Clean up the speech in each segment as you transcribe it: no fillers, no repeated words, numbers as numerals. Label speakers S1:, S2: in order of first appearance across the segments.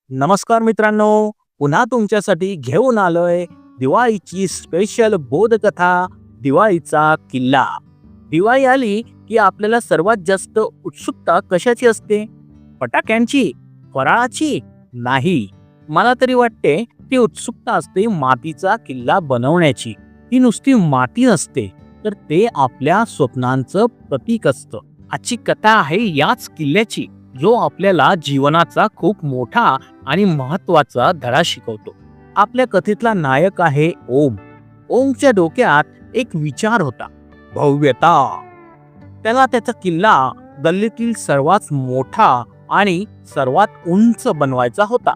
S1: नमस्कार मित्रांनो, पुन्हा तुमच्यासाठी घेऊन आलोय दिवाळीची स्पेशल बोधकथा, दिवाळीचा किल्ला. दिवाळी आली की आपल्याला सर्वात जास्त उत्सुकता कशाची असते? फटाक्यांची, फराळाची? नाही, मला तरी वाटते ती उत्सुकता असते मातीचा किल्ला बनवण्याची. ती नुसती माती नसते, तर ते आपल्या स्वप्नांचं प्रतीक असतं. आजची कथा आहे याच किल्ल्याची, जो आपल्याला जीवनाचा खूप मोठा आणि महत्वाचा धडा शिकवतो. आपल्या कथेतला नायक आहे ओम. ओमच्या डोक्यात एक विचार होता, भव्यता. त्याला त्याचा किल्ला दिल्लीतील सर्वात मोठा आणि सर्वात उंच बनवायचा होता.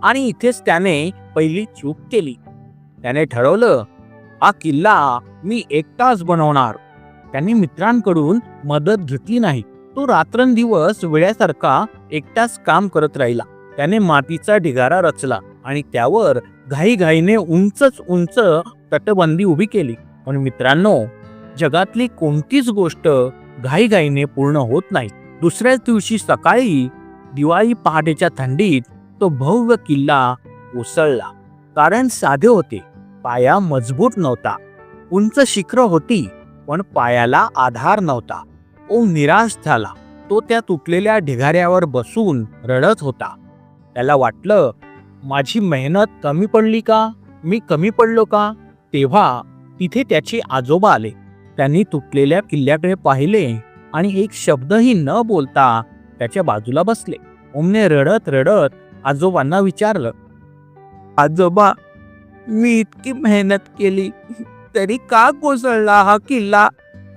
S1: आणि इथेच त्याने पहिली चूक केली. त्याने ठरवलं, हा किल्ला मी एकटाच बनवणार. त्यांनी मित्रांकडून मदत घेतली नाही. तो रात्रंदिवस वेळ्यासारखा एकटाच काम करत राहिला. त्याने मातीचा ढिगारा रचला आणि त्यावर घाईघाईने उंच तटबंदी उभी केली. पण मित्रांनो, जगातली कोणतीच गोष्ट घाईघाईने पूर्ण होत नाही. दुसऱ्याच दिवशी सकाळी दिवाळी पहाटेच्या थंडीत तो भव्य किल्ला कोसळला. कारण साधे होते, पाया मजबूत नव्हता. उंच शिखर होती, पण पायाला आधार नव्हता. ओम निराश झाला. तो त्या तुटलेल्या ढिगाऱ्यावर बसून रडत होता. त्याला वाटलं, माझी मेहनत कमी पडली का? मी कमी पडलो का? तेव्हा तिथे त्याचे आजोबा आले. त्यांनी तुटलेल्या किल्ल्याकडे पाहिले आणि एक शब्दही न बोलता त्याच्या बाजूला बसले. ओमने रडत रडत आजोबांना विचारलं, आजोबा, मी इतकी मेहनत केली, तरी का कोसळला हा किल्ला?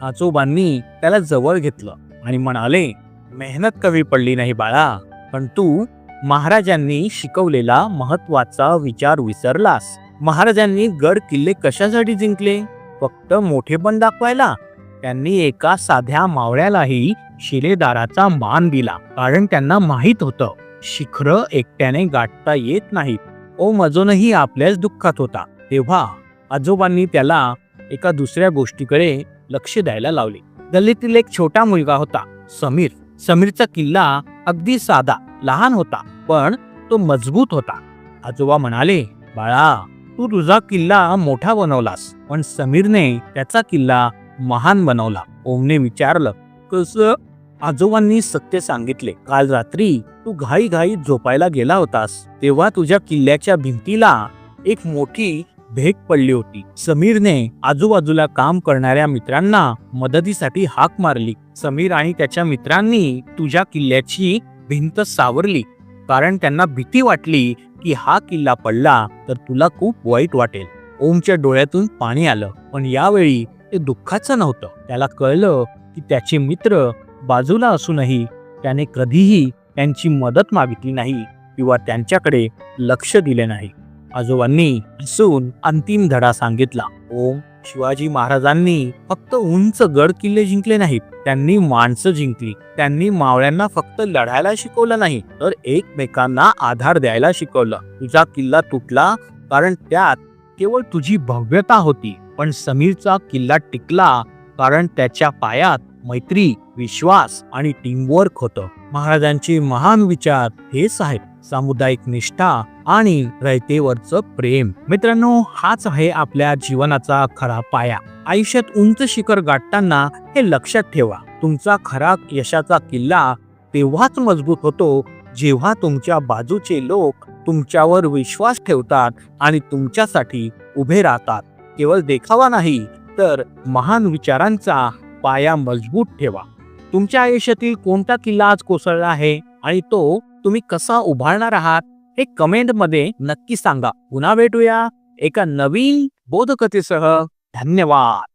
S1: आजोबांनी त्याला जवळ घेतलं आणि म्हणाले, मेहनत कमी पडली नाही बाळा, पण तू महाराजांनी शिकवलेला महत्वाचा विचार विसरलास. महाराजांनी गड किल्ले कशासाठी जिंकले? फक्त मोठेपण दाखवायला? त्यांनी एका साध्या मावळ्यालाही शिलेदाराचा मान दिला, कारण त्यांना माहित होतं, शिखर एकट्याने गाठता येत नाहीत. ओम अजूनही आपल्याच दुःखात होता. तेव्हा आजोबांनी त्याला एका दुसऱ्या गोष्टीकडे लक्ष द्यायला लावले. गल्लीतील एक छोटा मुलगा होता, समीर. समीरचा किल्ला अगदी साधा, लहान होता, पण तो मजबूत होता. आजोबा म्हणाले, बाळा, तू तुझा किल्ला मोठा बनवलास, पण समीरने त्याचा किल्ला महान बनवला. ओमने विचारलं, कसं? आजोबांनी सत्य सांगितले. काल रात्री तू घाईघाईत झोपायला गेला होतास, तेव्हा तुझ्या किल्ल्याच्या भिंतीला एक मोठी भेग पडली होती. समीरने आजूबाजूला काम करणाऱ्या मित्रांना मदतीसाठी हाक मारली. समीर आणि त्याच्या मित्रांनी तुझ्या किल्ल्याची भिंत सावरली, कारण त्यांना भीती वाटली की हा किल्ला पडला तर तुला खूप वाईट वाटेल. ओमच्या डोळ्यातून पाणी आलं, पण यावेळी ते दुःखाचं नव्हतं. त्याला कळलं की त्याचे मित्र बाजूला असूनही त्याने कधीही त्यांची मदत मागितली नाही किंवा त्यांच्याकडे लक्ष दिले नाही. आजोबांनी हसून अंतिम धडा सांगितला. ओम, शिवाजी महाराजांनी फक्त उंच गड किल्ले जिंकले नाहीत, त्यांनी माणसं जिंकली. त्यांनी मावळ्यांना फक्त लढायला शिकवलं नाही, तर एकमेकांना आधार द्यायला शिकवलं. तुझा किल्ला तुटला कारण त्यात केवळ तुझी भव्यता होती, पण समीरचा किल्ला टिकला कारण त्याच्या पायात मैत्री, विश्वास आणि टीमवर्क होतं. महाराजांचे महान विचार हेच आहेत, सामुदायिक निष्ठा आणि रयतेवरचं प्रेम. मित्रांनो, हाच आहे आपल्या जीवनाचा खरा पाया. आयुष्यात उंच शिखर गाठताना हे लक्षात ठेवा, तुमचा खरा यशाचा किल्ला तेव्हाच मजबूत होतो जेव्हा तुमच्या बाजूचे लोक तुमच्यावर विश्वास ठेवतात आणि तुमच्यासाठी उभे राहतात. केवळ देखावा नाही, तर महान विचारांचा पाया मजबूत ठेवा. तुमच्या आयुष्यातील कोणता किल्ला आज कोसळला आहे आणि तो तुम्ही कसा उभारणार आहात हे कमेंट मध्ये नक्की सांगा. पुन्हा भेटूया एका नवीन बोधकथेसह. धन्यवाद.